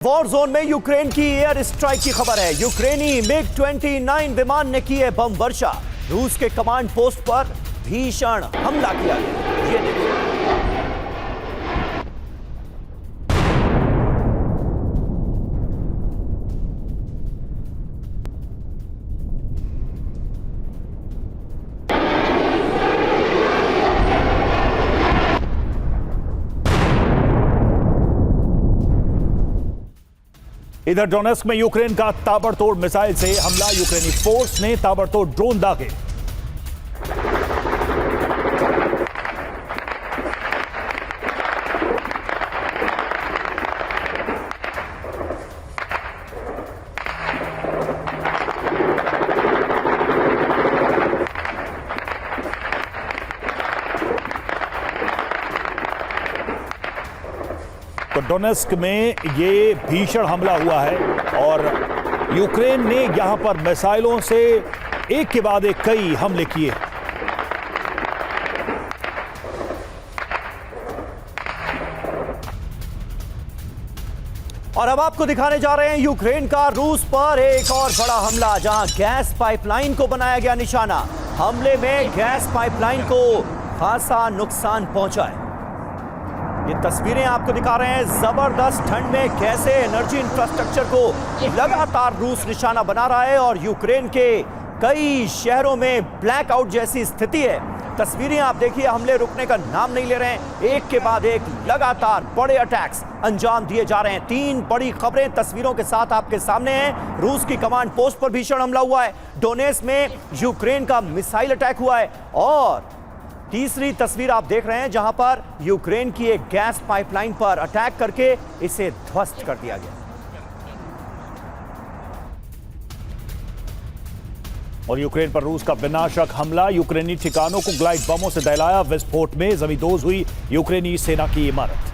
War zone में Ukraine की air strike की खबर है। यूक्रेनी MiG-29 विमान ने की है बम वर्षा। रूस के कमांड पोस्ट पर भीषण हमला किया गया। ये देखिए। इधर डोनेस्क में यूक्रेन का ताबड़तोड़ मिसाइल से हमला। यूक्रेनी फोर्स ने ताबड़तोड़ ड्रोन दागे। तो डोनेस्क में ये भीषण हमला हुआ है और यूक्रेन ने यहां पर मिसाइलों से एक के बाद एक कई हमले किए। और अब आपको दिखाने जा रहे हैं यूक्रेन का रूस पर एक और बड़ा हमला, जहां गैस पाइपलाइन को बनाया गया निशाना। हमले में गैस पाइपलाइन को खासा नुकसान पहुंचा है। ये तस्वीरें आपको दिखा रहे हैं। जबरदस्त ठंड में कैसे एनर्जी इंफ्रास्ट्रक्चर को लगातार रूस निशाना बना रहा है और यूक्रेन के कई शहरों में ब्लैकआउट जैसी स्थिति है। तस्वीरें आप देखिए, हमले रुकने का नाम नहीं ले रहे हैं। एक के बाद एक लगातार बड़े अटैक्स अंजाम दिए जा रहे हैं। तीन बड़ी खबरें तस्वीरों के साथ आपके सामने हैं। रूस की कमांड पोस्ट पर भीषण हमला हुआ है। डोनेस्क में यूक्रेन का मिसाइल अटैक हुआ है और तीसरी तस्वीर आप देख रहे हैं, जहां पर यूक्रेन की एक गैस पाइपलाइन पर अटैक करके इसे ध्वस्त कर दिया गया। और यूक्रेन पर रूस का विनाशक हमला। यूक्रेनी ठिकानों को ग्लाइड बमों से दहलाया। विस्फोट में जमींदोज हुई यूक्रेनी सेना की इमारत।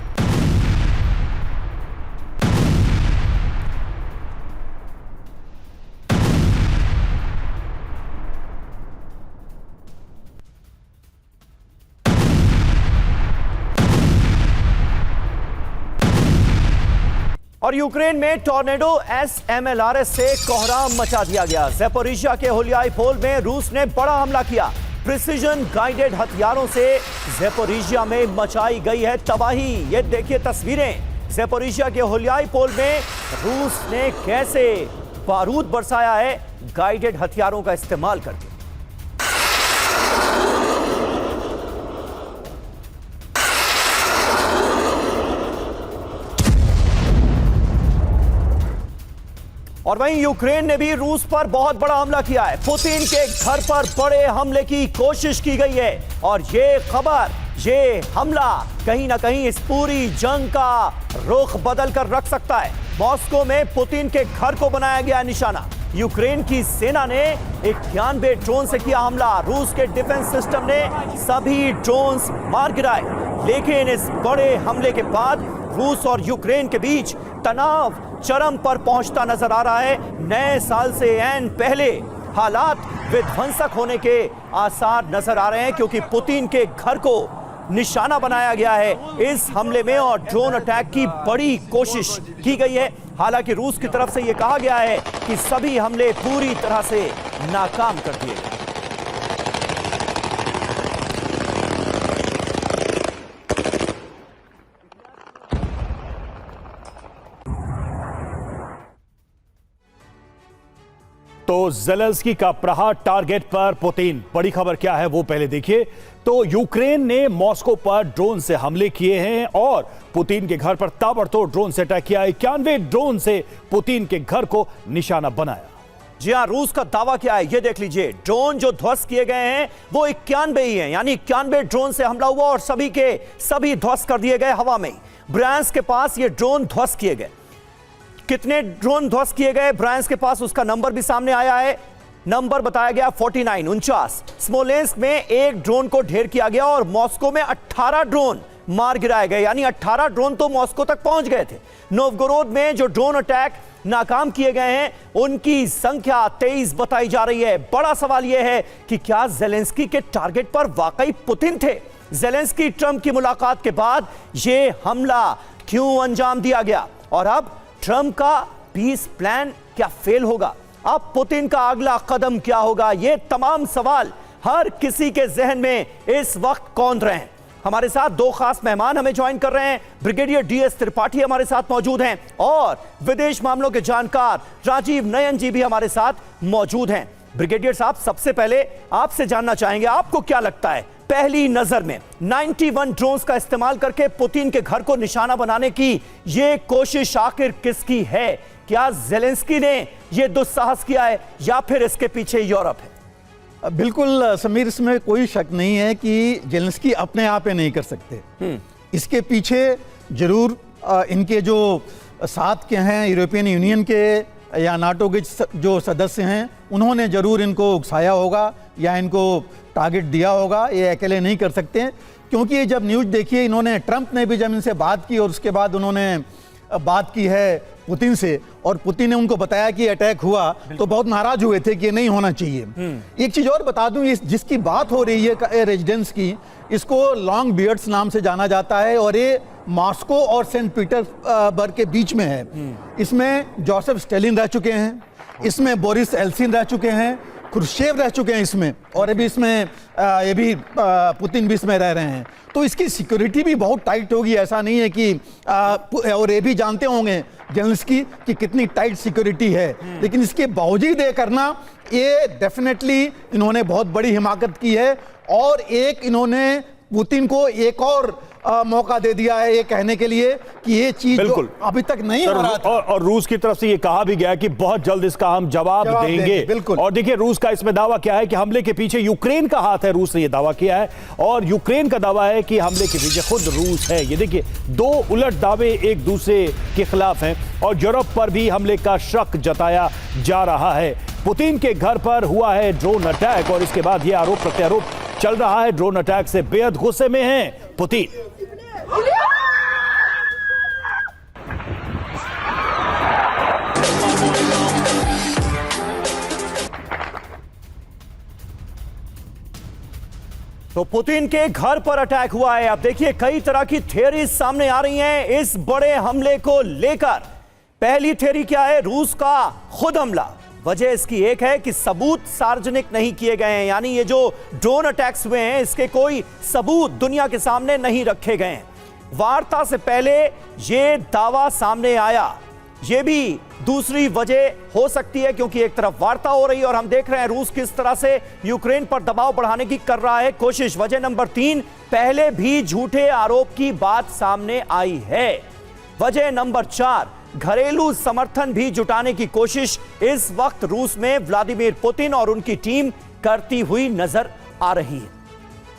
और यूक्रेन में टॉर्नेडो SMLRS से कोहराम मचा दिया गया। ज़ैपोरिज़िया के हुलियाईपोल में रूस ने बड़ा हमला किया। प्रिसीजन गाइडेड हथियारों से ज़ैपोरिज़िया में मचाई गई है तबाही। ये देखिए तस्वीरें। ज़ैपोरिज़िया के हुलियाईपोल में रूस ने कैसे बारूद बरसाया है गाइडेड हथियारों का इस्तेमाल करके। और वहीं यूक्रेन ने भी रूस पर बहुत बड़ा हमला किया है। पुतिन के घर पर बड़े हमले की कोशिश की गई है और ये खबर, ये हमला कहीं ना कहीं इस पूरी जंग का रुख बदल कर रख सकता है। मॉस्को में पुतिन के घर को बनाया गया निशाना। यूक्रेन की सेना ने 91 ड्रोन से किया हमला। रूस के डिफेंस सिस्टम ने सभी ड्रोन्स मार गिराए। लेकिन इस बड़े हमले के बाद रूस और यूक्रेन के बीच तनाव चरम पर पहुंचता नजर आ रहा है। नए साल से ऐन पहले हालात विध्वंसक होने के आसार नजर आ रहे हैं, क्योंकि पुतिन के घर को निशाना बनाया गया है इस हमले में और ड्रोन अटैक की बड़ी कोशिश की गई है। हालांकि रूस की तरफ से यह कहा गया है कि सभी हमले पूरी तरह से नाकाम कर दिए गए। तो ज़ेलेंस्की का प्रहार टारगेट पर पुतिन। बड़ी खबर क्या है वो पहले देखिए। तो यूक्रेन ने मॉस्को पर ड्रोन से हमले किए हैं और पुतिन के घर पर ताबड़तोड़ ड्रोन से अटैक किया। 91 ड्रोन से पुतिन के घर को निशाना बनाया। जी हां, रूस का दावा क्या है ये देख लीजिए। ड्रोन जो ध्वस्त किए गए हैं वो 91 ही हैं, यानी 91 ड्रोन से हमला हुआ और सभी के सभी ध्वस्त कर दिए गए हवा में। ब्रांस के पास ये ड्रोन ध्वस्त किए गए। कितने ड्रोन ध्वस्त किए गए ब्रांस के पास, उसका नंबर भी सामने आया है। नंबर बताया गया 49। स्मोलेंस्क में एक ड्रोन को ढेर किया गया और मॉस्को में 18 ड्रोन मार गिराए गए, यानी 18 ड्रोन तो मॉस्को तक पहुंच गए थे। नोवगोरोद में जो ड्रोन अटैक नाकाम किए गए हैं उनकी संख्या 23 बताई जा रही है। बड़ा सवाल यह है कि क्या ज़ेलेंस्की के टारगेट पर वाकई पुतिन थे? ज़ेलेंस्की ट्रंप की मुलाकात के बाद यह हमला क्यों अंजाम दिया गया और अब ट्रंप का पीस प्लान क्या फेल होगा? अब पुतिन का अगला कदम क्या होगा? ये तमाम सवाल हर किसी के जहन में इस वक्त कौंध रहे हैं। हमारे साथ दो खास मेहमान हमें ज्वाइन कर रहे हैं। ब्रिगेडियर डीएस त्रिपाठी हमारे साथ मौजूद हैं और विदेश मामलों के जानकार राजीव नयन जी भी हमारे साथ मौजूद हैं। ब्रिगेडियर साहब, सबसे पहले आपसे जानना चाहेंगे, आपको क्या लगता है पहली नजर में 91 ड्रोन्स का इस्तेमाल करके पुतिन के घर को निशाना बनाने की यह कोशिश आखिर किसकी है? क्या जेलेंस्की ने यह दुस्साहस किया है या फिर इसके पीछे यूरोप है? बिल्कुल समीर, इसमें कोई शक नहीं है कि जेलेंस्की अपने आप नहीं कर सकते। इसके पीछे जरूर इनके जो साथ के हैं, यूरोपियन यूनियन के या नाटो के जो सदस्य हैं, उन्होंने जरूर इनको उकसाया होगा या इनको टारगेट दिया होगा। ये अकेले नहीं कर सकते, क्योंकि ये जब न्यूज़ देखिए, इन्होंने ट्रंप ने भी जब इनसे बात की और उसके बाद उन्होंने बात की है पुतिन से, और पुतिन ने उनको बताया कि अटैक हुआ, तो बहुत नाराज हुए थे कि ये नहीं होना चाहिए। एक चीज और बता दूं, जिसकी बात हो रही है रेजिडेंस की, इसको लॉन्ग बियर्ड्स नाम से जाना जाता है और ये मॉस्को और सेंट पीटर्सबर्ग के बीच में है। इसमें जोसेफ स्टालिन रह चुके हैं, इसमें बोरिस एल्सिन रह चुके हैं, खुर्शेव रह चुके हैं इसमें, और अभी इसमें ये भी पुतिन भी इसमें रह रहे हैं। तो इसकी सिक्योरिटी भी बहुत टाइट होगी। ऐसा नहीं है कि और ये भी जानते होंगे जेलेंस्की कि कितनी टाइट सिक्योरिटी है, लेकिन इसके बावजूद ये करना, ये डेफिनेटली इन्होंने बहुत बड़ी हिमाकत की है और एक इन्होंने पुतिन को एक और मौका दे दिया है ये कहने के लिए कि ये चीज अभी तक नहीं हो रहा था। और रूस की तरफ से ये कहा भी गया कि बहुत जल्द इसका हम जवाब देंगे। बिल्कुल। और देखिए, रूस का इसमें दावा क्या है कि हमले के पीछे यूक्रेन का हाथ है। रूस ने ये दावा किया है और यूक्रेन का दावा है कि हमले के पीछे खुद रूस है। ये देखिए, दो उलट दावे एक दूसरे के खिलाफ हैं और यूरोप पर भी हमले का शक जताया जा रहा है। पुतिन के घर पर हुआ है ड्रोन अटैक और इसके बाद यह आरोप प्रत्यारोप चल रहा है। ड्रोन अटैक से बेहद गुस्से में हैं पुतिन। तो पुतिन के घर पर अटैक हुआ है। अब देखिए, कई तरह की थियरीज सामने आ रही हैं इस बड़े हमले को लेकर। पहली थियरी क्या है? रूस का खुद हमला। वजह इसकी एक है कि सबूत सार्वजनिक नहीं किए गए हैं, यानी ये जो ड्रोन अटैक्स हुए हैं इसके कोई सबूत दुनिया के सामने नहीं रखे गए हैं। वार्ता से पहले ये दावा सामने आया, ये भी दूसरी वजह हो सकती है, क्योंकि एक तरफ वार्ता हो रही है और हम देख रहे हैं रूस किस तरह से यूक्रेन पर दबाव बढ़ाने की कर रहा है कोशिश। वजह नंबर 3, पहले भी झूठे आरोप की बात सामने आई है। वजह नंबर 4, घरेलू समर्थन भी जुटाने की कोशिश इस वक्त रूस में व्लादिमीर पुतिन और उनकी टीम करती हुई नजर आ रही है।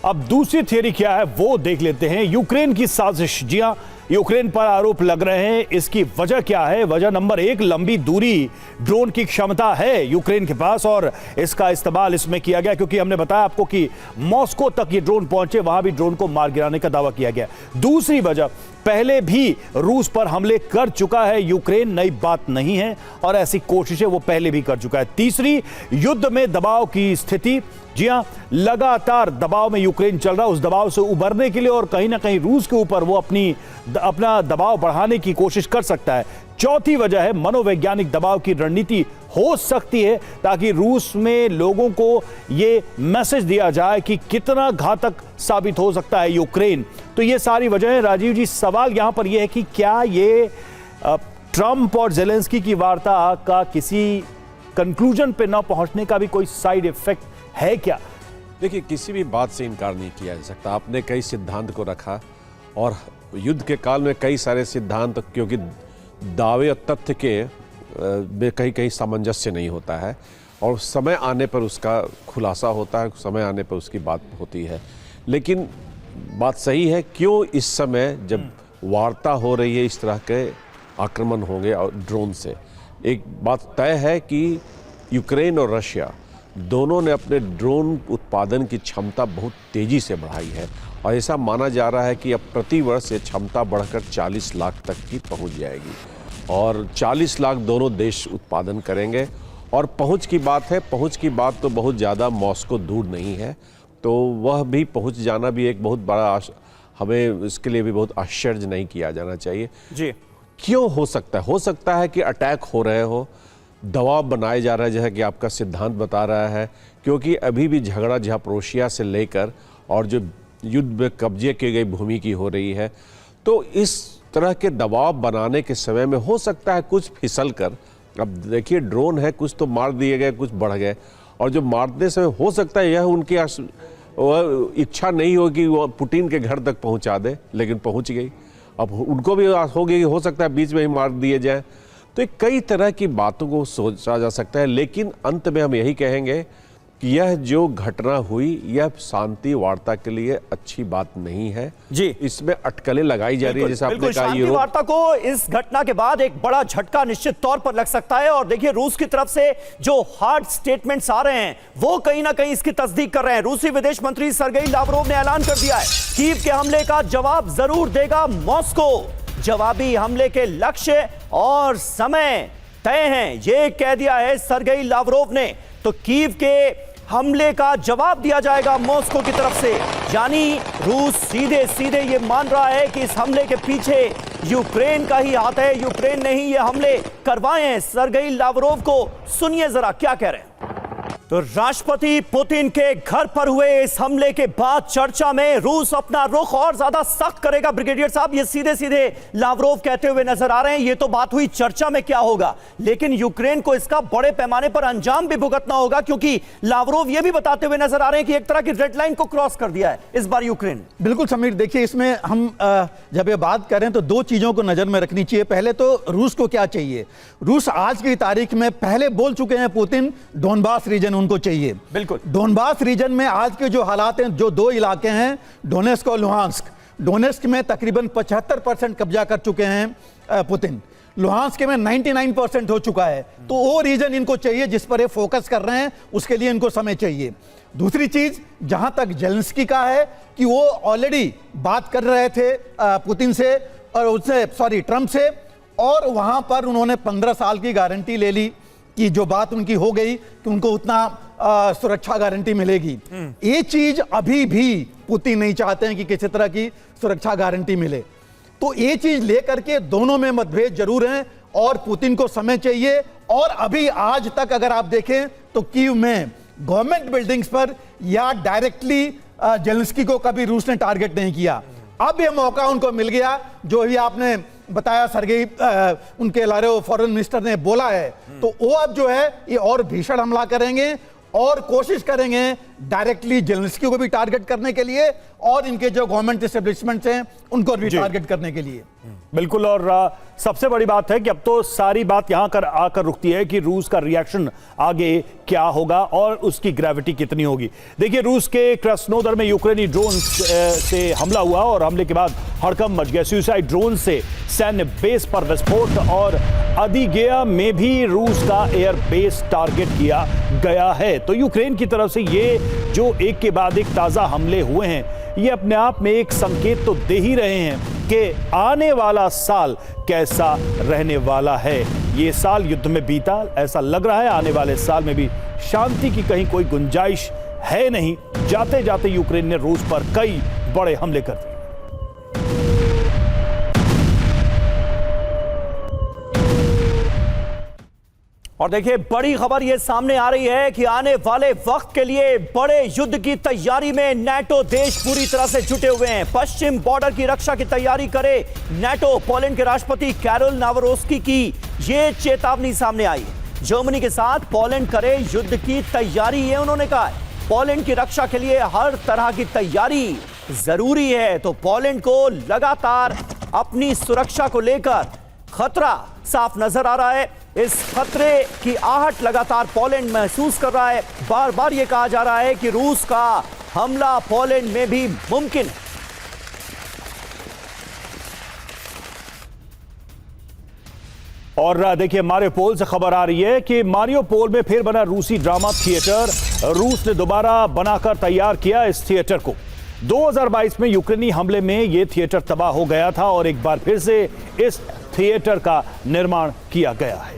अब दूसरी थियरी क्या है वो देख लेते हैं। यूक्रेन की साजिश। जी हां, यूक्रेन पर आरोप लग रहे हैं। इसकी वजह क्या है? वजह नंबर 1, लंबी दूरी ड्रोन की क्षमता है यूक्रेन के पास और इसका इस्तेमाल इसमें किया गया, क्योंकि हमने बताया आपको कि मॉस्को तक ये ड्रोन पहुंचे, वहां भी ड्रोन को मार गिराने का दावा किया गया। दूसरी वजह, पहले भी रूस पर हमले कर चुका है यूक्रेन, नई बात नहीं है और ऐसी कोशिशें वो पहले भी कर चुका है। तीसरी, युद्ध में दबाव की स्थिति। जी हां, लगातार दबाव में यूक्रेन चल रहा है। उस दबाव से उबरने के लिए और कहीं ना कहीं रूस के ऊपर वो अपना दबाव बढ़ाने की कोशिश कर सकता है। चौथी वजह है मनोवैज्ञानिक दबाव की रणनीति हो सकती है, ताकि रूस में लोगों को ये मैसेज दिया जाए कि कितना घातक साबित हो सकता है यूक्रेन। तो ये सारी वजहें। राजीव जी, सवाल यहां पर यह है कि क्या ये ट्रंप और जेलेंस्की की वार्ता का किसी कंक्लूजन पे न पहुंचने का भी कोई साइड इफेक्ट है क्या? देखिए, किसी भी बात से इनकार नहीं किया जा सकता। आपने कई सिद्धांत को रखा और युद्ध के काल में कई सारे सिद्धांत, क्योंकि दावे और तथ्य के में कहीं कहीं सामंजस्य नहीं होता है और समय आने पर उसका खुलासा होता है, समय आने पर उसकी बात होती है। लेकिन बात सही है, क्यों इस समय जब वार्ता हो रही है इस तरह के आक्रमण होंगे और ड्रोन से? एक बात तय है कि यूक्रेन और रशिया दोनों ने अपने ड्रोन उत्पादन की क्षमता बहुत तेज़ी से बढ़ाई है और ऐसा माना जा रहा है कि अब प्रतिवर्ष ये क्षमता बढ़कर 40 लाख तक की पहुंच जाएगी और 40 लाख दोनों देश उत्पादन करेंगे। और पहुंच की बात है, पहुंच की बात तो बहुत ज़्यादा मॉस्को दूर नहीं है, तो वह भी पहुंच जाना भी एक बहुत बड़ा, हमें इसके लिए भी बहुत आश्चर्य नहीं किया जाना चाहिए। जी, क्यों हो सकता है कि अटैक हो रहे हो, दबाव बनाया जा रहा है, जैसा कि आपका सिद्धांत बता रहा है, क्योंकि अभी भी झगड़ा ज़ापोरिज़िया से लेकर और जो युद्ध में कब्जे की गई भूमि की हो रही है, तो इस तरह के दबाव बनाने के समय में हो सकता है कुछ फिसल कर, अब देखिए ड्रोन है, कुछ तो मार दिए गए, कुछ बढ़ गए, और जो मारते समय हो सकता है यह उनकी वह इच्छा नहीं होगी वो पुतिन के घर तक पहुंचा दे, लेकिन पहुंच गई। अब उनको भी होगी, हो सकता है बीच में ही मार दिए जाए। तो कई तरह की बातों को सोचा जा सकता है, लेकिन अंत में हम यही कहेंगे कि यह जो घटना हुई यह शांति वार्ता के लिए अच्छी बात नहीं है जी। इसमें अटकलें लगाई जा रही है, जैसे आपने कहा। शांति वार्ता को इस घटना के बाद एक बड़ा झटका निश्चित तौर पर लग सकता है, और देखिए रूस की तरफ से जो हार्ड स्टेटमेंट्स आ रहे हैं वो कहीं ना कहीं इसकी तस्दीक कर रहे हैं। रूसी विदेश मंत्री सर्गेई लावरोव ने ऐलान कर दिया है कीव के हमले का जवाब जरूर देगा मॉस्को, जवाबी हमले के लक्ष्य और समय तय हैं, ये कह दिया है सर्गेई लावरोव ने। तो कीव के हमले का जवाब दिया जाएगा मॉस्को की तरफ से, यानी रूस सीधे सीधे ये मान रहा है कि इस हमले के पीछे यूक्रेन का ही हाथ है, यूक्रेन ने ही ये हमले करवाए हैं। सर्गेई लावरोव को सुनिए जरा क्या कह रहे हैं। तो राष्ट्रपति पुतिन के घर पर हुए इस हमले के बाद चर्चा में रूस अपना रुख और ज्यादा सख्त करेगा। ब्रिगेडियर साहब, ये सीधे सीधे लावरोव कहते हुए नजर आ रहे हैं। ये तो बात हुई चर्चा में क्या होगा, लेकिन यूक्रेन को इसका बड़े पैमाने पर अंजाम भी भुगतना होगा, क्योंकि लावरोव ये भी बताते हुए नजर आ रहे हैं कि एक तरह की रेड लाइन को क्रॉस कर दिया है इस बार यूक्रेन। बिल्कुल समीर, देखिए इसमें हम जब ये बात करें तो दो चीजों को नजर में रखनी चाहिए। पहले तो रूस को क्या चाहिए, रूस आज की तारीख में पहले बोल चुके हैं पुतिन डोनबास रीजन उनको चाहिए। बिल्कुल, डोनबास रीजन में आज के जो हालात हैं, जो दो इलाके हैं डोनेस्क और लुहांस्क, डोनेस्क में तकरीबन 75% कब्जा कर चुके हैं पुतिन, लुहांस्क में 99% हो चुका है। तो वो रीजन इनको चाहिए जिस पर ये फोकस कर रहे हैं, उसके लिए इनको समय चाहिए। दूसरी चीज जहां तक जेलेंस्की का है कि वो ऑलरेडी बात कर रहे थे पुतिन से और उससे ट्रंप से, और वहां पर उन्होंने 15 साल की गारंटी ले ली कि जो बात उनकी हो गई कि उनको उतना सुरक्षा गारंटी मिलेगी। ये चीज अभी भी पुतिन नहीं चाहते हैं कि किसी तरह की सुरक्षा गारंटी मिले। तो ये चीज लेकर के दोनों में मतभेद जरूर हैं और पुतिन को समय चाहिए। और अभी आज तक अगर आप देखें तो कीव में गवर्नमेंट बिल्डिंग्स पर या डायरेक्टली जेलेंस्की को कभी रूस ने टारगेट नहीं किया। अब ये मौका उनको मिल गया, जो भी आपने बताया सर्गेई उनके लावरोव फॉरेन मिनिस्टर ने बोला है, तो वो अब जो है ये और भीषण हमला करेंगे और कोशिश करेंगे डायरेक्टली जेलेंस्की को भी टारगेट करने के लिए और इनके जो गवर्नमेंट एस्टेब्लिशमेंट्स हैं उनको भी टारगेट करने के लिए। बिल्कुल, और सबसे बड़ी बात है कि अब तो सारी बात यहां कर आकर रुकती है कि रूस का रिएक्शन आगे क्या होगा और उसकी ग्रेविटी कितनी होगी। देखिए, रूस के क्रास्नोदर में यूक्रेनी ड्रोन से हमला हुआ और हमले के बाद हड़कंप मच गया। सुसाइड ड्रोन से सैन्य बेस पर विस्फोट और अदिगेया में भी रूस का एयर बेस टारगेट किया गया है। तो यूक्रेन की तरफ से ये जो एक के बाद एक ताजा हमले हुए हैं, ये अपने आप में एक संकेत तो दे ही रहे हैं कि आने वाला साल कैसा रहने वाला है। ये साल युद्ध में बीता, ऐसा लग रहा है आने वाले साल में भी शांति की कहीं कोई गुंजाइश है नहीं। जाते जाते यूक्रेन ने रूस पर कई बड़े हमले कर दिए। और देखिए, बड़ी खबर ये सामने आ रही है कि आने वाले वक्त के लिए बड़े युद्ध की तैयारी में नाटो देश पूरी तरह से जुटे हुए हैं। पश्चिम बॉर्डर की रक्षा की तैयारी करे नाटो। पोलैंड के राष्ट्रपति कैरोल नावरोस्की की ये चेतावनी सामने आई। जर्मनी के साथ पोलैंड करे युद्ध की तैयारी, ये उन्होंने कहा है। पोलैंड की रक्षा के लिए हर तरह की तैयारी जरूरी है। तो पोलैंड को लगातार अपनी सुरक्षा को लेकर खतरा साफ नजर आ रहा है। इस खतरे की आहट लगातार पोलैंड महसूस कर रहा है। बार बार यह कहा जा रहा है कि रूस का हमला पोलैंड में भी मुमकिन है। और देखिए, मारियोपोल से खबर आ रही है कि मारियोपोल में फिर बना रूसी ड्रामा थिएटर। रूस ने दोबारा बनाकर तैयार किया इस थिएटर को। 2022 में यूक्रेनी हमले में यह थिएटर तबाह हो गया था और एक बार फिर से इस थिएटर का निर्माण किया गया है।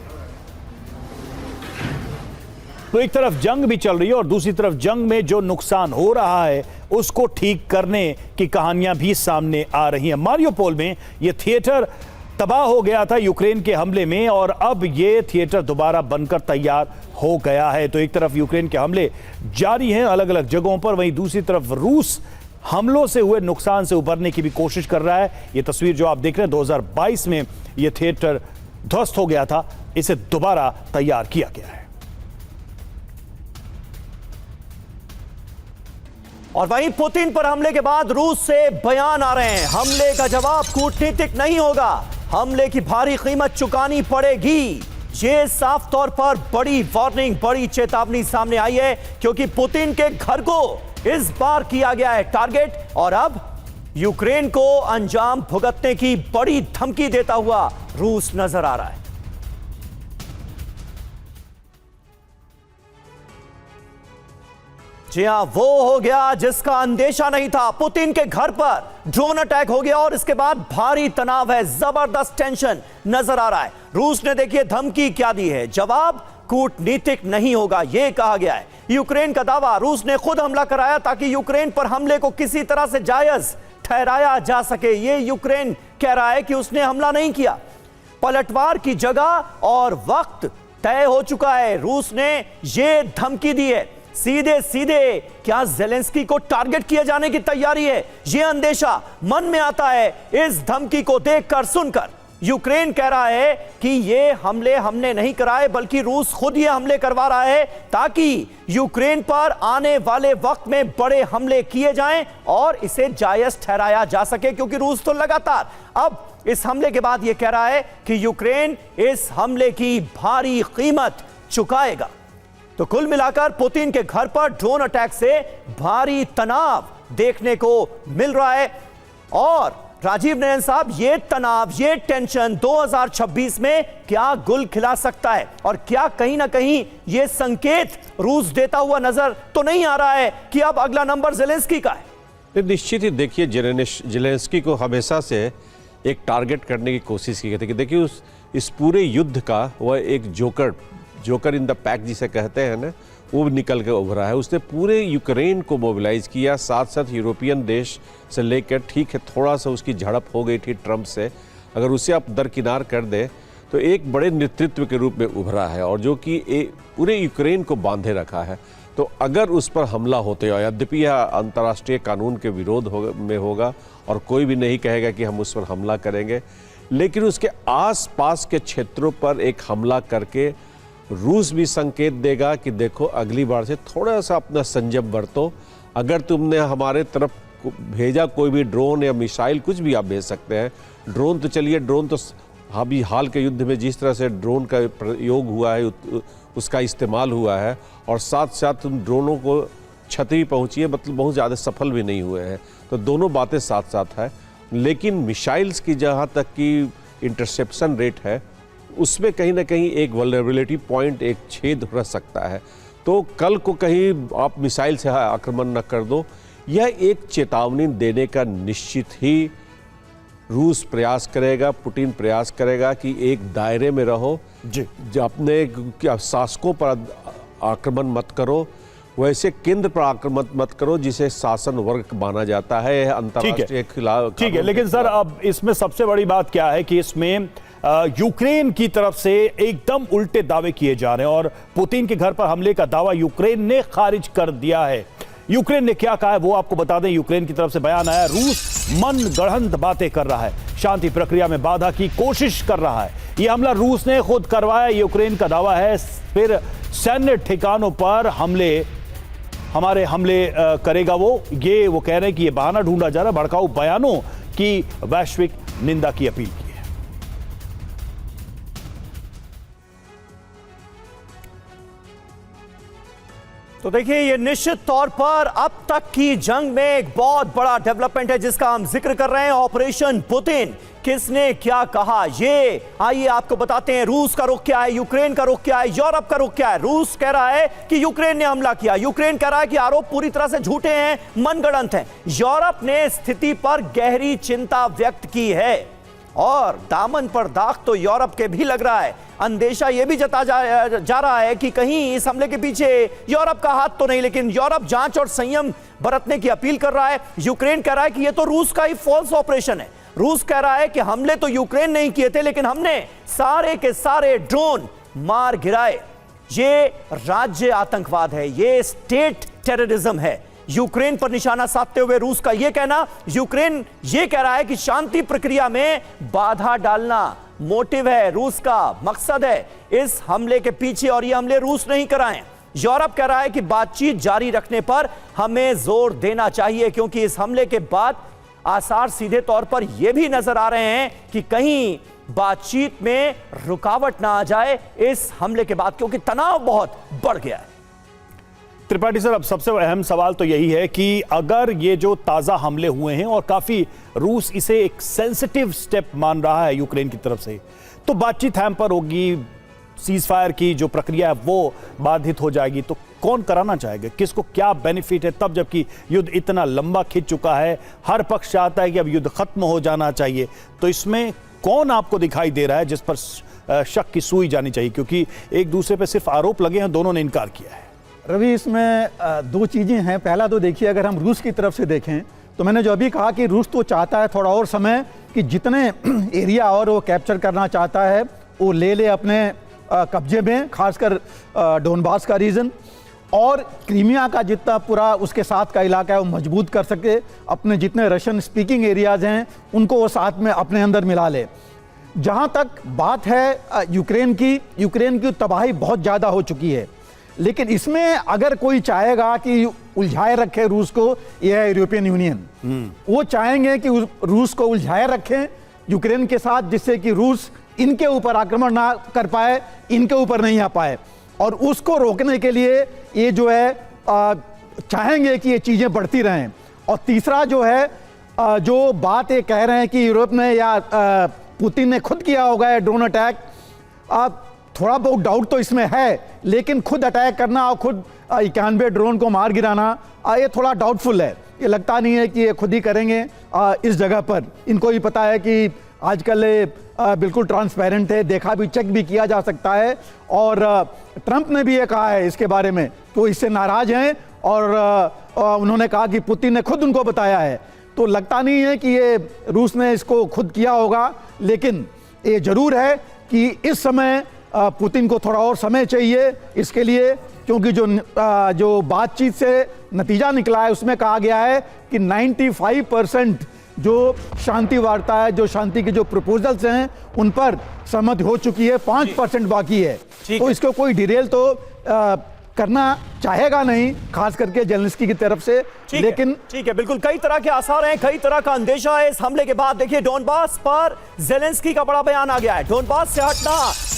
तो एक तरफ जंग भी चल रही है और दूसरी तरफ जंग में जो नुकसान हो रहा है उसको ठीक करने की कहानियां भी सामने आ रही हैं। मारियोपोल में यह थिएटर तबाह हो गया था यूक्रेन के हमले में और अब ये थिएटर दोबारा बनकर तैयार हो गया है। तो एक तरफ यूक्रेन के हमले जारी हैं अलग अलग जगहों पर, वहीं दूसरी तरफ रूस हमलों से हुए नुकसान से उबरने की भी कोशिश कर रहा है। ये तस्वीर जो आप देख रहे हैं 2022 में ये थिएटर ध्वस्त हो गया था, इसे दोबारा तैयार किया गया है। और वहीं पुतिन पर हमले के बाद रूस से बयान आ रहे हैं, हमले का जवाब कूटनीतिक नहीं होगा, हमले की भारी कीमत चुकानी पड़ेगी। ये साफ तौर पर बड़ी वार्निंग, बड़ी चेतावनी सामने आई है, क्योंकि पुतिन के घर को इस बार किया गया है टारगेट और अब यूक्रेन को अंजाम भुगतने की बड़ी धमकी देता हुआ रूस नजर आ रहा है। जी हां, वो हो गया जिसका अंदेशा नहीं था। पुतिन के घर पर ड्रोन अटैक हो गया और इसके बाद भारी तनाव है, जबरदस्त टेंशन नजर आ रहा है। रूस ने देखिए धमकी क्या दी है, जवाब कूटनीतिक नहीं होगा यह कहा गया है। यूक्रेन का दावा, रूस ने खुद हमला कराया ताकि यूक्रेन पर हमले को किसी तरह से जायज ठहराया जा सके। यह यूक्रेन कह रहा है कि उसने हमला नहीं किया, पलटवार की जगह और वक्त तय हो चुका है। रूस ने यह धमकी दी है, सीधे सीधे क्या ज़ेलेंस्की को टारगेट किए जाने की तैयारी है, यह अंदेशा मन में आता है इस धमकी को देखकर सुनकर। यूक्रेन कह रहा है कि ये हमले हमने नहीं कराए, बल्कि रूस खुद ये हमले करवा रहा है ताकि यूक्रेन पर आने वाले वक्त में बड़े हमले किए जाएं और इसे जायज ठहराया जा सके, क्योंकि रूस तो लगातार अब इस हमले के बाद यह कह रहा है कि यूक्रेन इस हमले की भारी कीमत चुकाएगा। तो कुल मिलाकर पुतिन के घर पर ड्रोन अटैक से भारी तनाव देखने को मिल रहा है। और राजीव नयन साहब, ये तनाव, ये टेंशन 2026 में क्या गुल खिला सकता है और क्या कहीं ना कहीं ये संकेत रूस देता हुआ नजर तो नहीं आ रहा है कि अब अगला नंबर ज़ेलेंस्की का है? निश्चित ही देखिए, ज़ेलेंस्की को हमेशा से एक टारगेट करने की कोशिश की गई थी कि देखिए इस पूरे युद्ध का वह एक जोकर इन द पैक जिसे कहते हैं ना, वो निकल के उभरा है। उसने पूरे यूक्रेन को मोबिलाइज किया, साथ साथ यूरोपियन देश से लेकर, ठीक है थोड़ा सा उसकी झड़प हो गई थी ट्रंप से, अगर उसे आप दरकिनार कर दे तो एक बड़े नेतृत्व के रूप में उभरा है और जो कि पूरे यूक्रेन को बांधे रखा है। तो अगर उस पर हमला होते हो, यद्यपि यह अंतर्राष्ट्रीय कानून के विरोध में होगा और कोई भी नहीं कहेगा कि हम उस पर हमला करेंगे, लेकिन उसके आसपास के क्षेत्रों पर एक हमला करके रूस भी संकेत देगा कि देखो अगली बार से थोड़ा सा अपना संयम बरतो। अगर तुमने हमारे तरफ भेजा कोई भी ड्रोन या मिसाइल, कुछ भी आप भेज सकते हैं, ड्रोन तो चलिए, ड्रोन तो अभी हाल के युद्ध में जिस तरह से ड्रोन का प्रयोग हुआ है, उसका इस्तेमाल हुआ है, और साथ साथ तुम ड्रोनों को क्षति पहुंची है, मतलब बहुत ज़्यादा सफल भी नहीं हुए हैं। तो दोनों बातें साथ साथ है, लेकिन मिसाइल्स की जहाँ तक की इंटरसेप्शन रेट है, उसमें कहीं ना कहीं एक वल्नरेबिलिटी पॉइंट, एक छेद रह सकता है। तो कल को कहीं आप मिसाइल से आक्रमण न कर दो, यह एक चेतावनी देने का निश्चित ही रूस प्रयास करेगा, पुतिन प्रयास करेगा कि एक दायरे में रहो जी, अपने शासकों पर आक्रमण मत करो, वैसे केंद्र पर आक्रमण मत करो जिसे शासन वर्ग माना जाता है अंतर्राष्ट्रीय खिलाफ। ठीक है, लेकिन सर अब इसमें सबसे बड़ी बात क्या है कि इसमें यूक्रेन की तरफ से एकदम उल्टे दावे किए जा रहे हैं और पुतिन के घर पर हमले का दावा यूक्रेन ने खारिज कर दिया है। यूक्रेन ने क्या कहा है वो आपको बता दें। यूक्रेन की तरफ से बयान आया, रूस मन गढ़ंत बातें कर रहा है, शांति प्रक्रिया में बाधा की कोशिश कर रहा है। यह हमला रूस ने खुद करवाया, यूक्रेन का दावा है। फिर सैन्य ठिकानों पर हमारे हमले करेगा वो कह रहे हैं कि यह बहाना ढूंढा जा रहा है। भड़काऊ बयानों की वैश्विक निंदा की अपील की है। तो देखिए, ये निश्चित तौर पर अब तक की जंग में एक बहुत बड़ा डेवलपमेंट है जिसका हम जिक्र कर रहे हैं, ऑपरेशन पुतिन। किसने क्या कहा, ये आइए आपको बताते हैं। रूस का रुख क्या है, यूक्रेन का रुख क्या है, यूरोप का रुख क्या है। रूस कह रहा है कि यूक्रेन ने हमला किया, यूक्रेन कह रहा है कि आरोप पूरी तरह से झूठे हैं, मनगढ़ंत हैं। यूरोप ने स्थिति पर गहरी चिंता व्यक्त की है और दामन पर दाग तो यूरोप के भी लग रहा है। अंदेशा यह भी जता जा रहा है कि कहीं इस हमले के पीछे यूरोप का हाथ तो नहीं, लेकिन यूरोप जांच और संयम बरतने की अपील कर रहा है। यूक्रेन कह रहा है कि यह तो रूस का ही फॉल्स ऑपरेशन है। रूस कह रहा है कि हमले तो यूक्रेन नहीं किए थे, लेकिन हमने सारे के सारे ड्रोन मार गिराए। ये राज्य आतंकवाद है, ये स्टेट टेररिज्म है। यूक्रेन पर निशाना साधते हुए रूस का यह कहना, यूक्रेन यह कह रहा है कि शांति प्रक्रिया में बाधा डालना मोटिव है, रूस का मकसद है इस हमले के पीछे, और ये हमले रूस नहीं कराए। यूरोप कह रहा है कि बातचीत जारी रखने पर हमें जोर देना चाहिए, क्योंकि इस हमले के बाद आसार सीधे तौर पर यह भी नजर आ रहे हैं कि कहीं बातचीत में रुकावट ना आ जाए इस हमले के बाद, क्योंकि तनाव बहुत बढ़ गया है। त्रिपाठी सर, अब सबसे अहम सवाल तो यही है कि अगर ये जो ताजा हमले हुए हैं और काफी रूस इसे एक सेंसिटिव स्टेप मान रहा है यूक्रेन की तरफ से, तो बातचीत हैम्पर होगी, सीज फायर की जो प्रक्रिया है वो बाधित हो जाएगी। तो कौन कराना चाहेगा, किसको क्या बेनिफिट है, तब जबकि युद्ध इतना लंबा खिंच चुका है, हर पक्ष चाहता है कि अब युद्ध खत्म हो जाना चाहिए। तो इसमें कौन आपको दिखाई दे रहा है जिस पर शक की सुई जानी चाहिए, क्योंकि एक दूसरे पर सिर्फ आरोप लगे हैं, दोनों ने इनकार किया है। रवि, इसमें दो चीज़ें हैं। पहला तो देखिए, अगर हम रूस की तरफ से देखें तो मैंने जो अभी कहा कि रूस तो चाहता है थोड़ा और समय, कि जितने एरिया और वो कैप्चर करना चाहता है वो ले ले अपने कब्जे में, खासकर डोनबास का रीजन, और क्रीमिया का जितना पूरा उसके साथ का इलाका है वो मजबूत कर सके, अपने जितने रशियन स्पीकिंग एरियाज हैं उनको वो साथ में अपने अंदर मिला ले। जहाँ तक बात है यूक्रेन की तबाही बहुत ज़्यादा हो चुकी है, लेकिन इसमें अगर कोई चाहेगा कि उलझाए रखे रूस को, यह है यूरोपियन यूनियन। वो चाहेंगे कि रूस को उलझाए रखें यूक्रेन के साथ, जिससे कि रूस इनके ऊपर आक्रमण ना कर पाए, इनके ऊपर नहीं आ पाए, और उसको रोकने के लिए ये जो है चाहेंगे कि ये चीज़ें बढ़ती रहें। और तीसरा जो है जो बात ये कह रहे हैं कि यूरोप ने या पुतिन ने खुद किया होगा ड्रोन अटैक, थोड़ा बहुत डाउट तो इसमें है, लेकिन खुद अटैक करना और खुद 91 ड्रोन को मार गिराना ये थोड़ा डाउटफुल है। ये लगता नहीं है कि ये खुद ही करेंगे इस जगह पर। इनको ही पता है कि आजकल बिल्कुल ट्रांसपेरेंट है, देखा भी चेक भी किया जा सकता है, और ट्रंप ने भी ये कहा है इसके बारे में कि वो इससे नाराज हैं, और उन्होंने कहा कि पुतिन ने खुद उनको बताया है। तो लगता नहीं है कि ये रूस ने इसको खुद किया होगा, लेकिन ये जरूर है कि इस समय पुतिन को थोड़ा और समय चाहिए इसके लिए, क्योंकि जो बातचीत से नतीजा निकला है उसमें कहा गया है कि 95% जो शांति वार्ता है, जो शांति के जो प्रपोजल्स हैं उन पर सहमति हो चुकी है, 5% बाकी है। तो इसको कोई डिरेल तो करना चाहेगा नहीं, खास करके जेलेंस्की की तरफ से। लेकिन ठीक है, बिल्कुल कई तरह के आसार हैं, कई तरह का अंदेशा है इस हमले के बाद। देखिए, डोनबास पर जेलेंस्की का बड़ा बयान आ गया है। डोनबास से हटना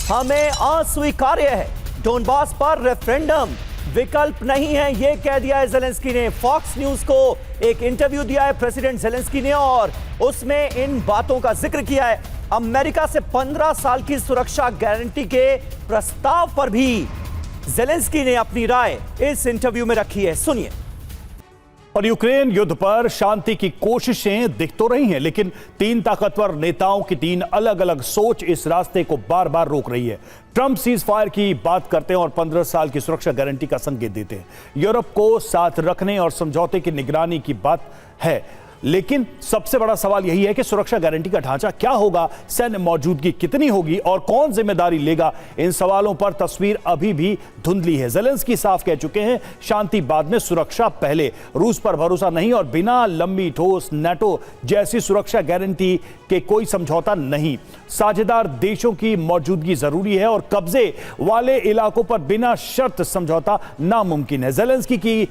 हमें अस्वीकार्य है, डोनबास पर रेफरेंडम विकल्प नहीं है, यह कह दिया है जेलेंस्की ने। फॉक्स न्यूज को एक इंटरव्यू दिया है प्रेसिडेंट जेलेंस्की ने, और उसमें इन बातों का जिक्र किया है। अमेरिका से 15 साल की सुरक्षा गारंटी के प्रस्ताव पर भी जेलेंस्की ने अपनी राय इस इंटरव्यू में रखी है, सुनिए। और यूक्रेन युद्ध पर शांति की कोशिशें दिख तो रही हैं, लेकिन तीन ताकतवर नेताओं की तीन अलग अलग सोच इस रास्ते को बार बार रोक रही है। ट्रंप सीज फायर की बात करते हैं और 15 साल की सुरक्षा गारंटी का संकेत देते हैं। यूरोप को साथ रखने और समझौते की निगरानी की बात है, लेकिन सबसे बड़ा सवाल यही है कि सुरक्षा गारंटी का ढांचा क्या होगा, सैन्य मौजूदगी कितनी होगी और कौन जिम्मेदारी लेगा। इन सवालों पर तस्वीर अभी भी धुंधली है। जेलेंस्की साफ कह चुके हैं, शांति बाद में, सुरक्षा पहले। रूस पर भरोसा नहीं और बिना लंबी ठोस नाटो जैसी सुरक्षा गारंटी के कोई समझौता नहीं। साझेदार देशों की मौजूदगी जरूरी है और कब्जे वाले इलाकों पर बिना शर्त समझौता नामुमकिन है। जेलेंस्की की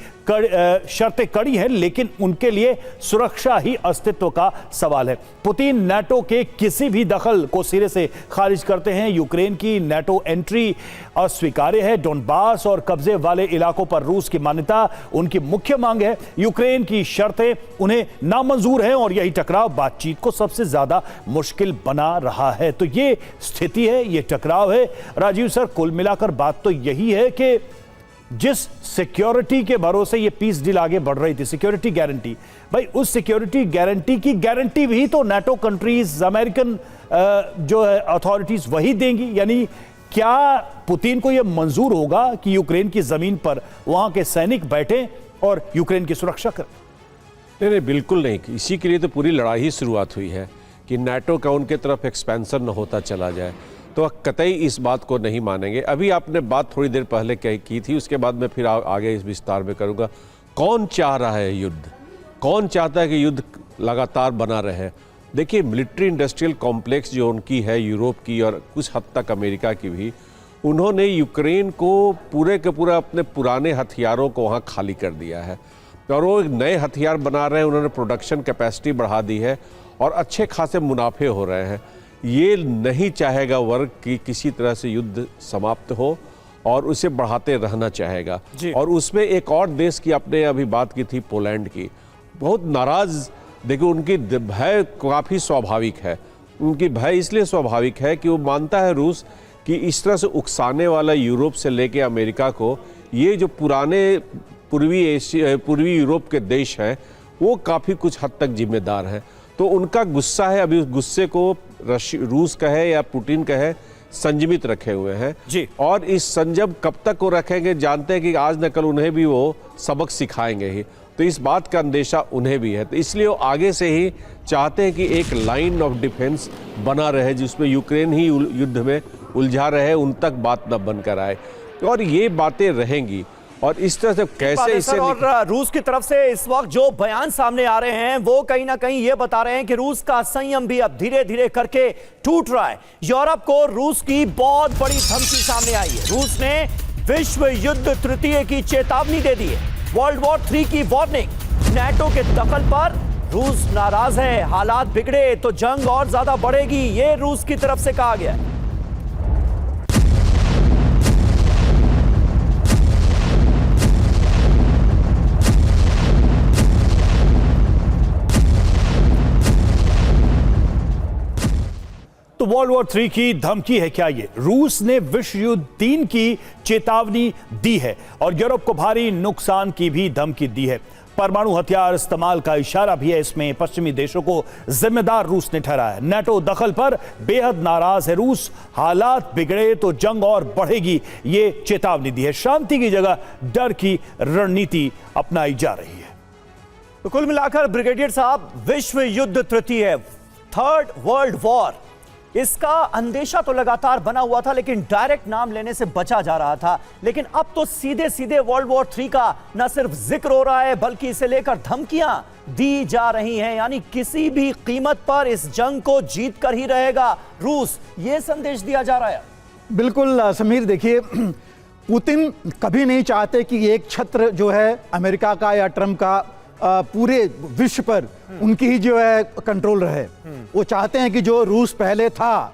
शर्तें कड़ी हैं, लेकिन उनके लिए सुरक्षा ही अस्तित्व का सवाल है। पुतिन नाटो के किसी भी दखल को सिरे से खारिज करते हैं। यूक्रेन की नाटो एंट्री अस्वीकार्य है। डोनबास और कब्जे वाले इलाकों पर रूस की मान्यता उनकी मुख्य मांग है। यूक्रेन की शर्तें उन्हें नामंजूर हैं और यही टकराव बातचीत को सबसे ज्यादा मुश्किल बना रहा है। तो ये स्थिति है, ये टकराव है। राजीव सर, कुल मिलाकर बात तो यही है कि जिस सिक्योरिटी के भरोसे ये पीस डील आगे बढ़ रही थी, सिक्योरिटी गारंटी, भाई उस सिक्योरिटी गारंटी की गारंटी भी तो नाटो कंट्रीज, अमेरिकन जो है अथॉरिटीज वही देंगी। यानी क्या पुतिन को यह मंजूर होगा कि यूक्रेन की जमीन पर वहां के सैनिक बैठे और यूक्रेन की सुरक्षा करें? नहीं, बिल्कुल नहीं। इसी के लिए तो पूरी लड़ाई ही शुरुआत हुई है कि नाटो का उनके तरफ एक्सपेंशन न होता चला जाए, तो कतई इस बात को नहीं मानेंगे। अभी आपने बात थोड़ी देर पहले की थी, उसके बाद मैं फिर आगे इस विस्तार में करूँगा। कौन चाह रहा है युद्ध? कौन चाहता है कि युद्ध लगातार बना रहे? देखिए, मिलिट्री इंडस्ट्रियल कॉम्प्लेक्स जो उनकी है, यूरोप की और कुछ हद तक अमेरिका की भी, उन्होंने यूक्रेन को पूरे के पूरा अपने पुराने हथियारों को वहाँ खाली कर दिया है और वो एक नए हथियार बना रहे हैं। उन्होंने प्रोडक्शन कैपेसिटी बढ़ा दी है और अच्छे खासे मुनाफे हो रहे हैं। ये नहीं चाहेगा वर्ग कि किसी तरह से युद्ध समाप्त हो और उसे बढ़ाते रहना चाहेगा। और उसमें एक और देश की आपने अभी बात की थी, पोलैंड की, बहुत नाराज़। देखिए, उनकी भय काफ़ी स्वाभाविक है। उनकी भय इसलिए स्वाभाविक है कि वो मानता है रूस कि इस तरह से उकसाने वाला यूरोप से लेके अमेरिका को, ये जो पुराने पूर्वी यूरोप के देश हैं वो काफ़ी कुछ हद तक जिम्मेदार हैं। तो उनका गुस्सा है, अभी उस गुस्से को रूस कहे या पुतिन कहे, संयमित रखे हुए हैं जी। और इस संयम कब तक वो रखेंगे, जानते हैं कि आज न कल उन्हें भी वो सबक सिखाएंगे ही। तो इस बात का अंदेशा उन्हें भी है, तो इसलिए वो आगे से ही चाहते हैं कि एक लाइन ऑफ डिफेंस बना रहे जिसमें यूक्रेन ही युद्ध में उलझा रहे, उन तक बात न बनकर आए। और ये बातें रहेंगी और इस तरह से कैसे इसे और रूस की तरफ से इस वक्त जो बयान सामने आ रहे हैं वो कहीं ना कहीं ये बता रहे हैं कि रूस का संयम भी अब धीरे धीरे करके टूट रहा है। यूरोप को रूस की बहुत बड़ी धमकी सामने आई है। रूस ने विश्व युद्ध तृतीय की चेतावनी दे दी है, वर्ल्ड वॉर 3 की वार्निंग। नाटो के दखल पर रूस नाराज है, हालात बिगड़े तो जंग और ज्यादा बढ़ेगी, ये रूस की तरफ से कहा गया है। तो वर्ल्ड वॉर 3 की धमकी है क्या ये? रूस ने विश्व युद्ध 3 की चेतावनी दी है और यूरोप को भारी नुकसान की भी धमकी दी है। परमाणु हथियार इस्तेमाल का इशारा भी है इसमें। पश्चिमी देशों को जिम्मेदार रूस ने ठहराया है। नाटो दखल पर बेहद नाराज है रूस, हालात बिगड़े तो जंग और बढ़ेगी, ये चेतावनी दी है। शांति की जगह डर की रणनीति अपनाई जा रही है। तो कुल मिलाकर ब्रिगेडियर साहब, विश्व युद्ध तृतीय है, थर्ड वर्ल्ड वॉर, इसका अंदेशा तो लगातार बना हुआ था लेकिन डायरेक्ट नाम लेने से बचा जा रहा था। लेकिन अब तो सीधे सीधे वर्ल्ड वॉर 3 का न सिर्फ जिक्र हो रहा है बल्कि इसे लेकर धमकियां दी जा रही हैं। यानी किसी भी कीमत पर इस जंग को जीत कर ही रहेगा रूस, यह संदेश दिया जा रहा है। बिल्कुल समीर, देखिए, पुतिन कभी नहीं चाहते कि एक छत्र जो है अमेरिका का या ट्रंप का पूरे विश्व पर उनकी ही जो है कंट्रोल रहे। वो चाहते हैं कि जो रूस पहले था,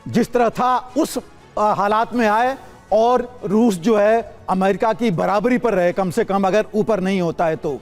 जिस तरह था, उस हालात में आए और रूस जो है अमेरिका की बराबरी पर रहे, कम से कम, अगर ऊपर नहीं होता है तो।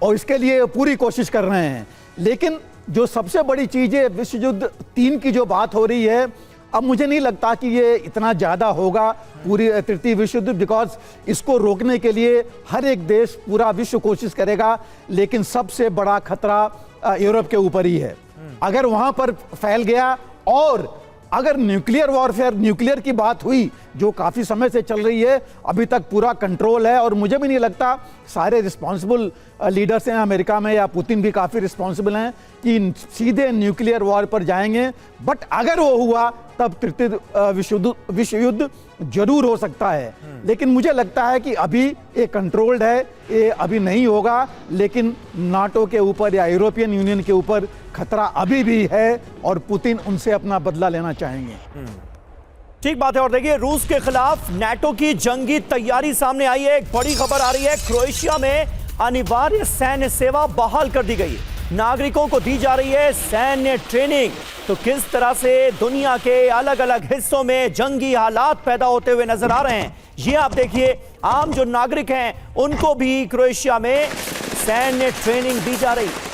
और इसके लिए पूरी कोशिश कर रहे हैं। लेकिन जो सबसे बड़ी चीज है, विश्व युद्ध 3 की जो बात हो रही है, अब मुझे नहीं लगता कि ये इतना ज़्यादा होगा, पूरी तृतीय विश्व युद्ध, बिकॉज इसको रोकने के लिए हर एक देश, पूरा विश्व कोशिश करेगा। लेकिन सबसे बड़ा खतरा यूरोप के ऊपर ही है। अगर वहाँ पर फैल गया और अगर न्यूक्लियर वॉरफेयर, न्यूक्लियर की बात हुई जो काफ़ी समय से चल रही है, अभी तक पूरा कंट्रोल है और मुझे भी नहीं लगता सारे रिस्पॉन्सिबल लीडर्स हैं अमेरिका में या पुतिन भी काफ़ी रिस्पॉन्सिबल हैं कि सीधे न्यूक्लियर वॉर पर जाएंगे। बट अगर वो हुआ तब तृतीय विश्व युद्ध जरूर हो सकता है। लेकिन मुझे लगता है कि अभी ये कंट्रोल्ड है, ये अभी नहीं होगा। लेकिन नाटो के ऊपर या यूरोपियन यूनियन के ऊपर खतरा अभी भी है और पुतिन उनसे अपना बदला लेना चाहेंगे। ठीक बात है। और देखिए, रूस के खिलाफ नाटो की जंगी तैयारी सामने आई है। एक बड़ी खबर आ रही है, क्रोएशिया में अनिवार्य सैन्य सेवा बहाल कर दी गई है। नागरिकों को दी जा रही है सैन्य ट्रेनिंग। तो किस तरह से दुनिया के अलग अलग हिस्सों में जंगी हालात पैदा होते हुए नजर आ रहे हैं, ये आप देखिए। आम जो नागरिक हैं उनको भी क्रोएशिया में सैन्य ट्रेनिंग दी जा रही है।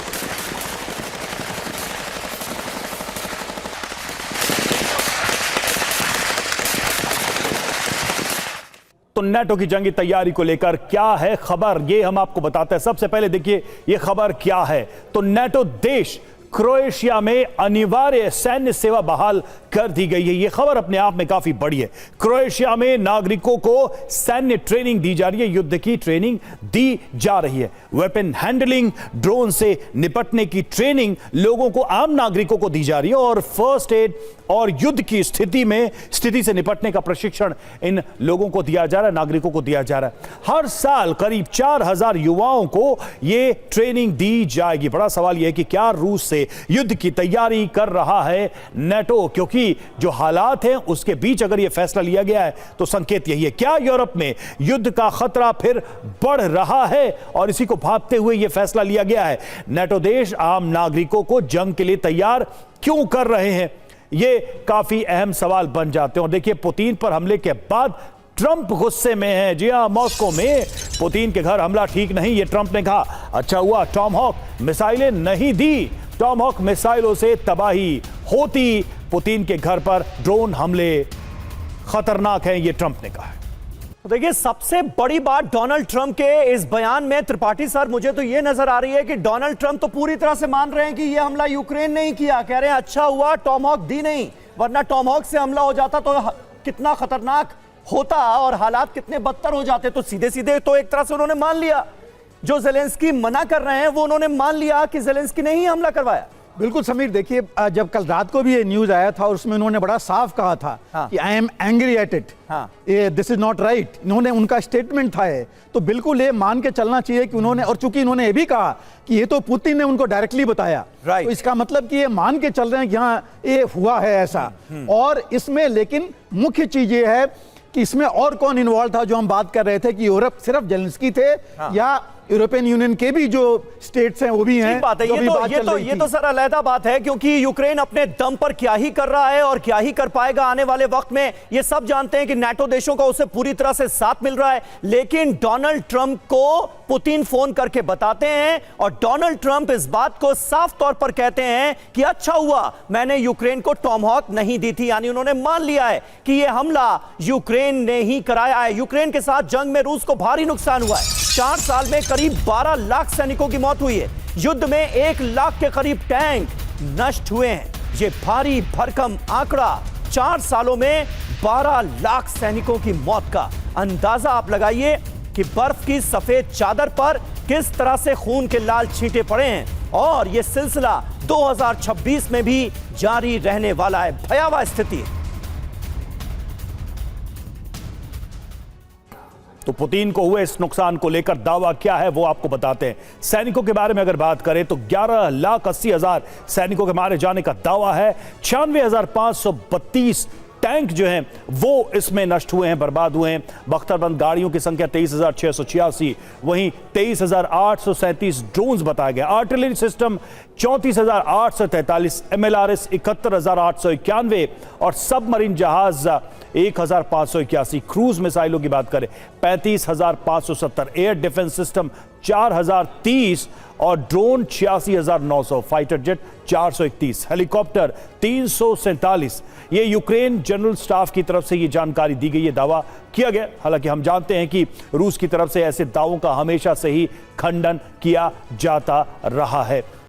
तो नेटो की जंगी तैयारी को लेकर क्या है खबर, ये हम आपको बताते हैं। सबसे पहले देखिए ये खबर क्या है। तो नेटो देश क्रोएशिया में अनिवार्य सैन्य सेवा बहाल कर दी गई है। यह खबर अपने आप में काफी बड़ी है। क्रोएशिया में नागरिकों को सैन्य ट्रेनिंग दी जा रही है, युद्ध की ट्रेनिंग दी जा रही है। वेपन हैंडलिंग, ड्रोन से निपटने की ट्रेनिंग लोगों को, आम नागरिकों को दी जा रही है और फर्स्ट एड और युद्ध की स्थिति से निपटने का प्रशिक्षण इन लोगों को दिया जा रहा है, नागरिकों को दिया जा रहा है। हर साल करीब 4000 युवाओं को यह ट्रेनिंग दी जाएगी। बड़ा सवाल यह है कि क्या रूस से युद्ध की तैयारी कर रहा है नेटो, क्योंकि जो हालात हैं उसके बीच अगर यह फैसला लिया गया है तो संकेत यही है। क्या यूरोप में युद्ध का खतरा फिर बढ़ रहा है और इसी को भांपते हुए यह फैसला लिया गया है। नेटो देश आम नागरिकों को जंग के लिए तैयार क्यों कर रहे हैं, ये काफी अहम सवाल बन जाते हैं। और देखिए पुतिन पर हमले के बाद ट्रंप गुस्से में है। जी हां, मॉस्को में पुतिन के घर हमला ठीक नहीं, ये ट्रंप ने कहा। अच्छा हुआ टॉमहॉक मिसाइलें नहीं दी, टॉमहॉक मिसाइलों से तबाही होती। पुतिन के घर पर ड्रोन हमले खतरनाक हैं, ये ट्रंप ने कहा है। तो देखिए सबसे बड़ी बात डोनाल्ड ट्रंप के इस बयान में, त्रिपाठी सर, मुझे तो यह नजर आ रही है कि डोनाल्ड ट्रंप तो पूरी तरह से मान रहे हैं कि यह हमला यूक्रेन ने ही किया। कह रहे हैं अच्छा हुआ टॉमहॉक दी नहीं, वरना टॉमहॉक से हमला हो जाता तो कितना खतरनाक होता और हालात कितने बदतर हो जाते। तो सीधे सीधे तो एक तरह से उन्होंने मान लिया, जो ज़ेलेंस्की मना कर रहे हैं वो उन्होंने मान लिया कि ज़ेलेंस्की ने ही हमला करवाया। बिल्कुल समीर, देखिए जब कल रात को भी ये न्यूज आया था और उसमें उन्होंने बड़ा साफ कहा था कि I am angry at it, this is not right. इन्होंने, उनका स्टेटमेंट था ये, तो बिल्कुल ये मान के चलना चाहिए कि उन्होंने, और चूंकि इन्होंने ये भी कहा कि ये तो पुतिन ने उनको डायरेक्टली बताया, तो इसका मतलब कि ये मान के चल रहे हैं कि हाँ ये हुआ है ऐसा। और इसमें लेकिन मुख्य चीज ये है कि इसमें और कौन इन्वॉल्व था, जो हम बात कर रहे थे कि यूरोप सिर्फ ज़ेलेंस्की थे या यूरोपियन यूनियन के भी जो स्टेट्स हैं वो भी हैं। बात है, ये तो सर अलग बात है, क्योंकि यूक्रेन अपने दम पर क्या ही कर रहा है और क्या ही कर पाएगा आने वाले वक्त में, ये सब जानते हैं कि नाटो देशों का उसे पूरी तरह से साथ मिल रहा है। लेकिन डोनाल्ड ट्रंप को पुतिन फोन करके बताते हैं और डोनाल्ड ट्रंप इस बात को साफ तौर पर कहते हैं कि अच्छा हुआ मैंने यूक्रेन को टॉमहॉक नहीं दी थी, यानी उन्होंने मान लिया है कि यह हमला यूक्रेन ने ही कराया है। यूक्रेन के साथ जंग में रूस को भारी नुकसान हुआ है। 4 साल में करीब 12 लाख सैनिकों की मौत हुई है। युद्ध में 1 लाख के करीब टैंक नष्ट हुए हैं। ये भारी भरकम आंकड़ा, 4 सालों में 12 लाख सैनिकों की मौत का अंदाजा आप लगाइए कि बर्फ की सफेद चादर पर किस तरह से खून के लाल छींटे पड़े हैं। और यह सिलसिला 2026 में भी जारी रहने वाला है। भयावह स्थिति है। तो पुतिन को हुए इस नुकसान को लेकर दावा क्या है वो आपको बताते हैं। सैनिकों के बारे में अगर बात करें तो 11,80,000 सैनिकों के मारे जाने का दावा है। 96,532 टैंक जो हैं वो इसमें नष्ट हुए हैं, बर्बाद हुए हैं। बख्तरबंद गाड़ियों की संख्या 23,686, वहीं 23,837 ड्रोन्स बताया गया। आर्टिलरी सिस्टम 34,843, MLRS 71,891 और सबमरीन जहाज 1,581। क्रूज मिसाइलों की बात करें 35,570, एयर डिफेंस सिस्टम 4,030 और ड्रोन 86,900, फाइटर जेट 431, हेलीकॉप्टर 347। ये यूक्रेन जनरल स्टाफ की तरफ से ये जानकारी दी गई है, दावा किया गया। हालांकि हम जानते हैं कि रूस की तरफ से ऐसे दावों का हमेशा से ही खंडन किया जाता रहा है।